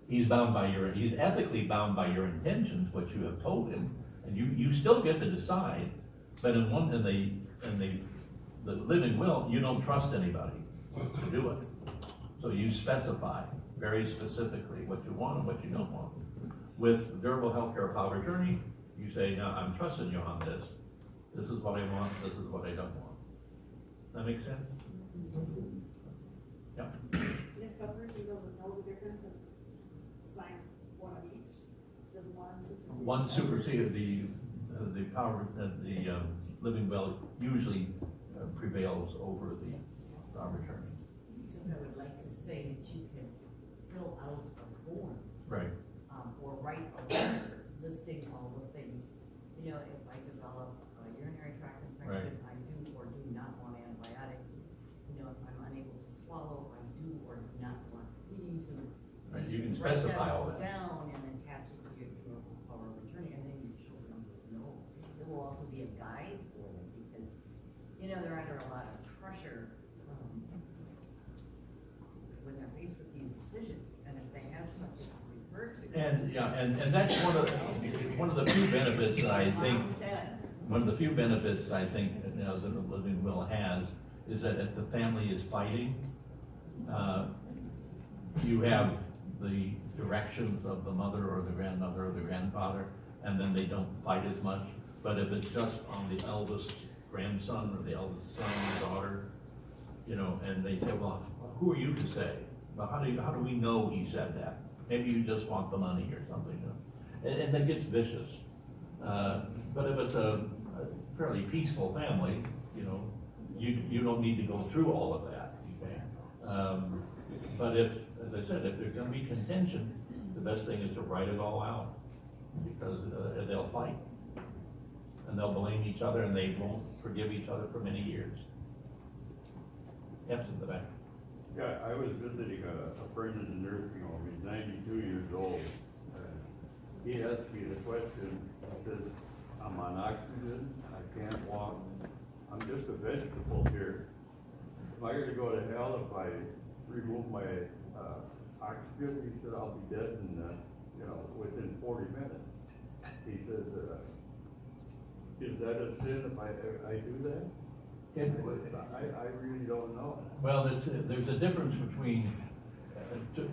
He's ethically bound by your intentions, what you have told him, and you still get to decide. But in the living will, you don't trust anybody to do it. So you specify very specifically what you want and what you don't want. With durable healthcare power of attorney, you say, no, I'm trusting you on this. This is what I want, this is what I don't want. That make sense? Yeah.
If a person doesn't know the difference and signs one of each, does one supersede?
One supersedes the power, the living will usually prevails over the power of attorney.
So I would like to say that you can fill out a form.
Right.
Or write a letter listing all the things. You know, if I develop a urinary tract infection, I do or do not want antibiotics. You know, if I'm unable to swallow, I do or do not want feeding tube.
Right, you can
Write
specify all that.
down and attach it to your power of attorney, and then your children will know. There will also be a guide for them because, you know, they're under a lot of pressure when they're faced with these decisions, and if they have something to refer to.
And yeah, and that's one of the few benefits that I think. One of the few benefits I think, you know, that the living will has is that if the family is fighting, you have the directions of the mother or the grandmother or the grandfather, and then they don't fight as much. But if it's just on the eldest grandson or the eldest son or daughter, you know, and they say, well, who are you to say? Well, how do we know he said that? Maybe you just want the money or something, you know? And that gets vicious. But if it's a fairly peaceful family, you know, you don't need to go through all of that. Okay? But if, as I said, if there's going to be contention, the best thing is to write it all out, because they'll fight and they'll blame each other and they won't forgive each other for many years. Yes, in the back.
Yeah, I was visiting a friend in the nursing home. He's 92 years old. He asked me the question. He says, I'm on oxygen, I can't walk, I'm just a vegetable here. Am I gonna go to hell if I remove my oxygen? He said, I'll be dead in, within 40 minutes. He says, is that a sin if I do that? I really don't know.
Well, there's a difference between,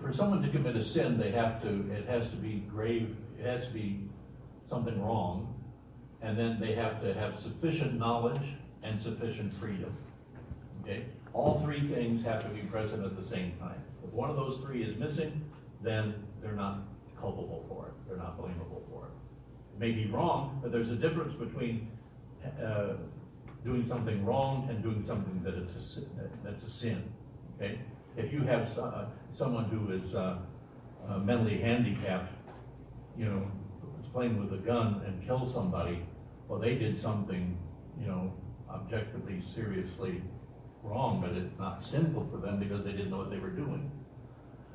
for someone to commit a sin, it has to be grave, it has to be something wrong, and then they have to have sufficient knowledge and sufficient freedom. Okay? All three things have to be present at the same time. If one of those three is missing, then they're not culpable for it. They're not blamable for it. It may be wrong, but there's a difference between doing something wrong and doing something that's a sin. Okay? If you have someone who is mentally handicapped, you know, is playing with a gun and kills somebody, well, they did something, you know, objectively, seriously wrong, but it's not sinful for them because they didn't know what they were doing.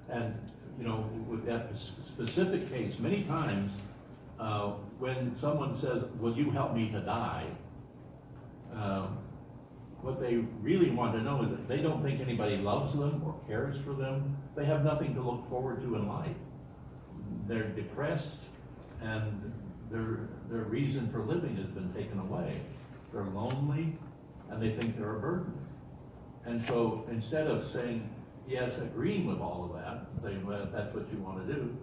And, you know, with that specific case, many times when someone says, will you help me to die? What they really want to know is that they don't think anybody loves them or cares for them. They have nothing to look forward to in life. They're depressed, and their reason for living has been taken away. They're lonely, and they think they're a burden. And so instead of saying, yes, agreeing with all of that, saying, well, if that's what you want to do,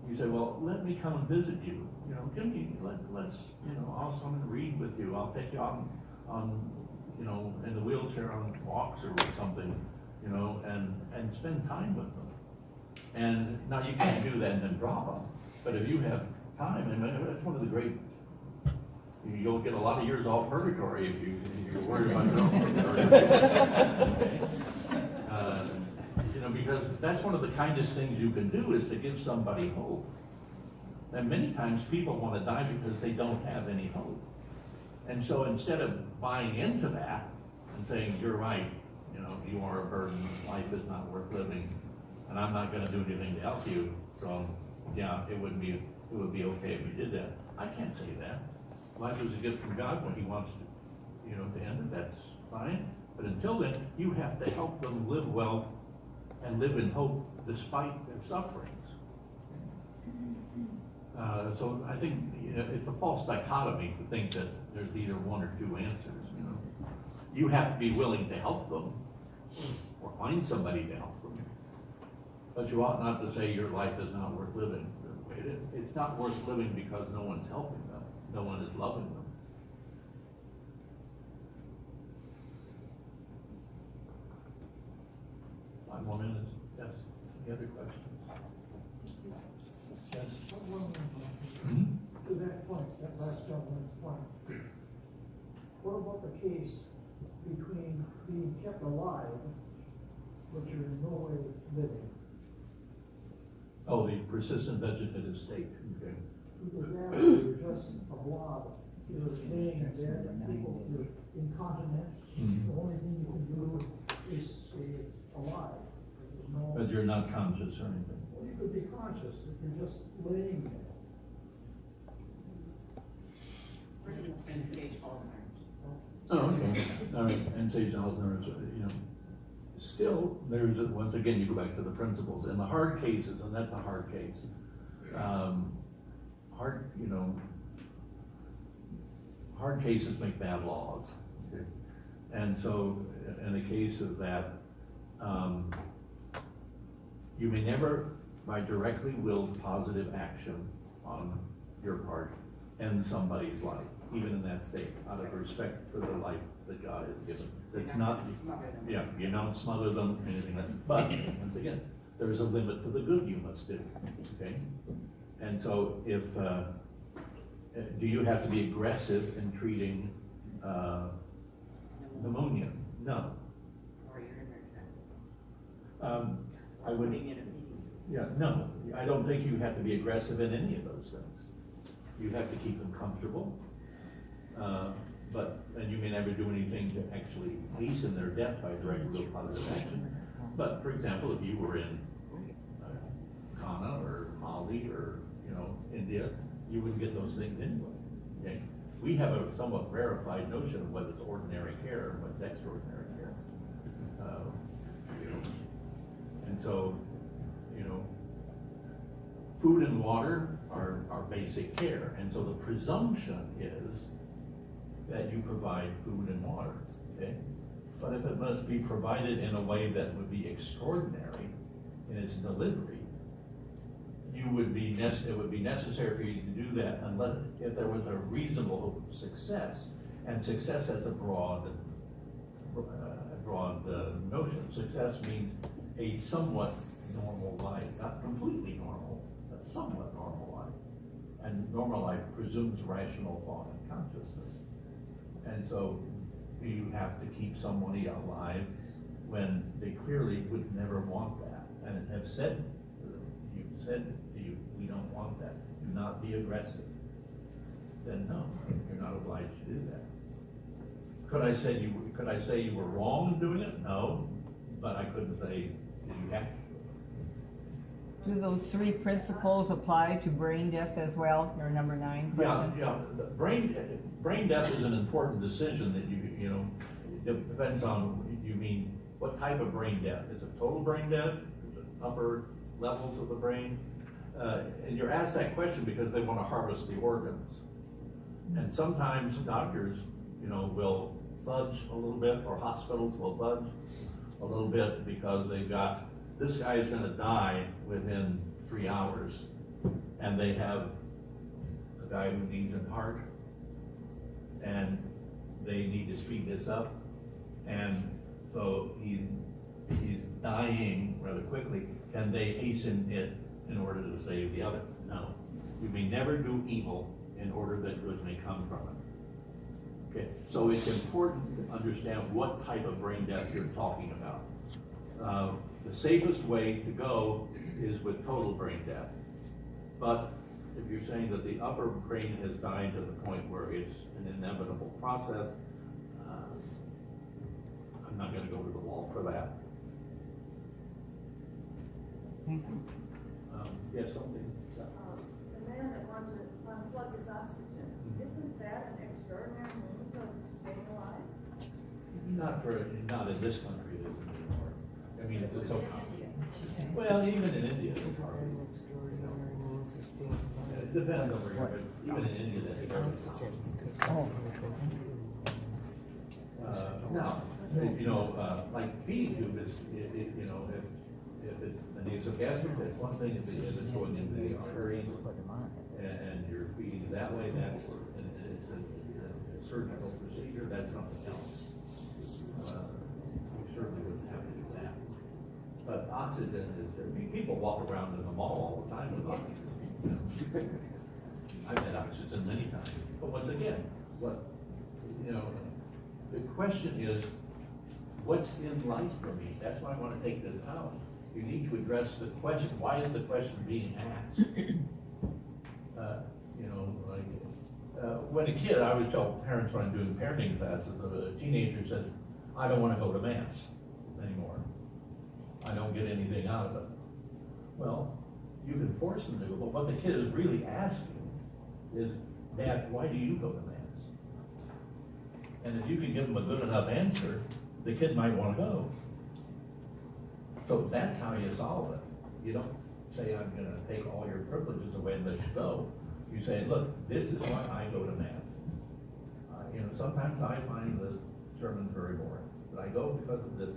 you say, well, let me come and visit you. You know, let's, you know, I'll come and read with you. I'll take you on, you know, in the wheelchair on walks or something, you know, and spend time with them. And now you can't do that and then drop them. But if you have time, and that's one of the great, you'll get a lot of years off purgatory if you're worried about your own purgatory. You know, because that's one of the kindest things you can do is to give somebody hope. And many times people want to die because they don't have any hope. And so instead of buying into that and saying, you're right, you know, you are a burden, life is not worth living, and I'm not gonna do anything to help you, so yeah, it would be okay if we did that. I can't say that. Life is a gift from God. When he wants to, you know, to end it, that's fine. But until then, you have to help them live well and live in hope despite their sufferings. So I think, you know, it's a false dichotomy to think that there's either one or two answers, you know. You have to be willing to help them or find somebody to help them. But you ought not to say your life is not worth living. It's not worth living because no one's helping them. No one is loving them. Five more minutes. Yes. Any other questions? Yes.
One more thing.
Mm-hmm.
To that point, that last gentleman's point, what about the case between being kept alive, but you're in no way living?
Oh, the persistent vegetative state. Okay.
Because that you're just a blob, you're laying in bed, and people, you're incontinent,
Mhm.
the only thing you can do is stay alive. There's no,
But you're not conscious or anything.
well, you could be conscious, if you're just laying there.
Person with end-stage Alzheimer's.
Oh, okay. All right. And say Alzheimer's, you know. Still, there's, once again, you go back to the principles. In the hard cases, and that's a hard case, hard cases make bad laws. Okay? And so, in the case of that, you may never, by directly willed positive action on your part, end somebody's life, even in that state, out of respect for the life that God has given. It's not, yeah, you don't smother them, anything like that. But, once again, there's a limit to the good you must do, okay? And so if, do you have to be aggressive in treating pneumonia? No.
Or urinary tract.
I would,
Putting in a feeding.
yeah, no, I don't think you have to be aggressive in any of those things. You have to keep them comfortable. And you may never do anything to actually hasten their death by direct real positive action. But for example, if you were in Ghana or Mali or, you know, India, you wouldn't get those things anyway. Okay? We have a somewhat rarefied notion of what's ordinary care and what's extraordinary care. You know, and so, you know, food and water are basic care, and so the presumption is that you provide food and water, okay? But if it must be provided in a way that would be extraordinary in its delivery, it would be necessary for you to do that unless, if there was a reasonable hope of success, and success has a broad notion. Success means a somewhat normal life, not completely normal, but somewhat normal life. And normal life presumes rational thought and consciousness. And so you have to keep somebody alive when they clearly would never want that, and have said to you, we don't want that, do not be aggressive. Then no, you're not obliged to do that. Could I say you were wrong in doing it? No, but I couldn't say you have to.
Do those three principles apply to brain death as well, your number 9 question?
Yeah. The brain death is an important decision that you know, it depends on, you mean, what type of brain death? Is it total brain death? Is it upper levels of the brain? And you're asked that question because they want to harvest the organs. And sometimes doctors, you know, will fudge a little bit, or hospitals will fudge a little bit because they've got, this guy is gonna die within 3 hours, and they have a guy who needs a heart, and they need to speed this up, and so he's dying rather quickly. Can they hasten it in order to save the other? No. You may never do evil in order that good may come from it. Okay, so it's important to understand what type of brain death you're talking about. The safest way to go is with total brain death. But if you're saying that the upper brain has died to the point where it's an inevitable process, I'm not gonna go to the wall for that. Yes, something.
The man that wanted to unplug his oxygen, isn't that an extraordinary means of staying alive?
Not in this country, it isn't anymore. I mean, it's so complicated. Well, even in India, it's hard. It depends over here, but even in India, that's very now, you know, like feeding tube is, you know, if it's a nasogastric, that's one thing. If it's going into the artery and you're feeding that way, that's it's a surgical procedure. That's something else. We certainly wouldn't have to do that. But oxygen is, people walk around in the mall all the time with oxygen. I've had oxygen many times. But once again, the question is, what's in life for me? That's why I want to take this out. You need to address the question. Why is the question being asked? When a kid, I always tell parents when I'm doing parenting classes, a teenager says, I don't want to go to mass anymore. I don't get anything out of it. Well, you can force them to, but what the kid is really asking is, Dad, why do you go to mass? And if you can give them a good enough answer, the kid might want to go. So that's how you solve it. You don't say, I'm going to take all your privileges away and let you go. You say, look, this is why I go to mass. Sometimes I find the sermons very boring, but I go because of this.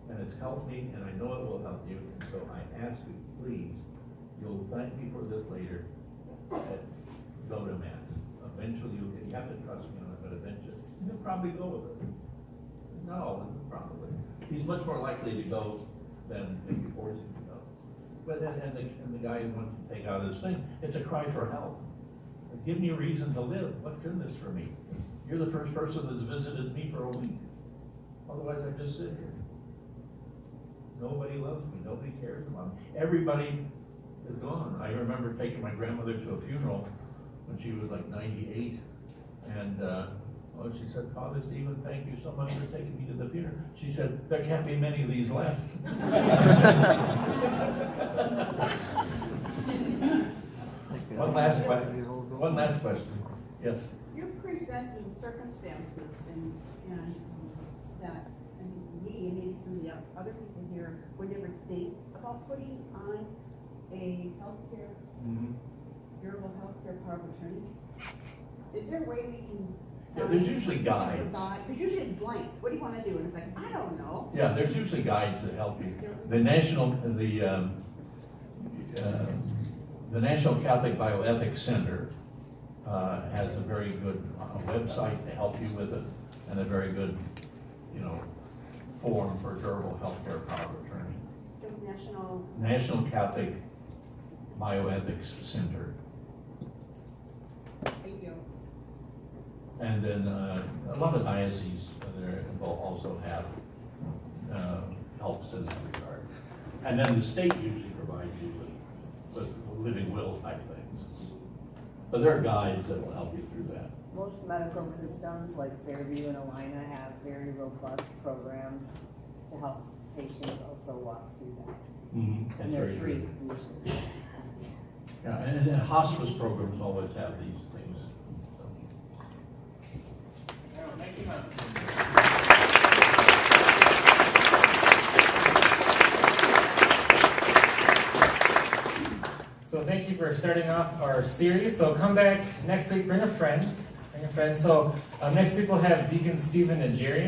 And it's helped me, and I know it will help you. And so I ask you, please, you'll thank me for this later, go to mass. Eventually, you have to trust me on it, but eventually, you'll probably go with it. Not all of them, probably. He's much more likely to go than maybe forcing him to go. But and the guy who wants to take out his thing, it's a cry for help. Give me a reason to live. What's in this for me? You're the first person that's visited me for a week. Otherwise, I just sit here. Nobody loves me. Nobody cares about me. Everybody is gone. I remember taking my grandmother to a funeral when she was like 98, and she said, Father Stephen, thank you so much for taking me to the funeral. She said, there can't be many of these left. One last question. Yes.
You're presenting circumstances and that, and me and maybe some of the other people here would never think about putting on a healthcare, durable healthcare power of attorney. Is there a way we can?
Yeah, there's usually guides.
There's usually it's blank. What do you want to do? And it's like, I don't know.
Yeah, there's usually guides that help you. The National Catholic Bioethics Center has a very good website to help you with it, and a very good, form for durable healthcare power of attorney.
It was
National Catholic Bioethics Center.
Thank you.
And then a lot of dioceses there will also have helps in that regard. And then the state usually provides you with living will type things. But there are guides that will help you through that.
Most medical systems like Fairview and Alina have very robust programs to help patients also walk through that.
Mm-hmm.
And they're free usually.
Yeah, and hospice programs always have these things. So.
Thank you, Monsignor. So thank you for starting off our series. So come back next week, bring a friend. So next week we'll have Deacon Stephen and Jerry.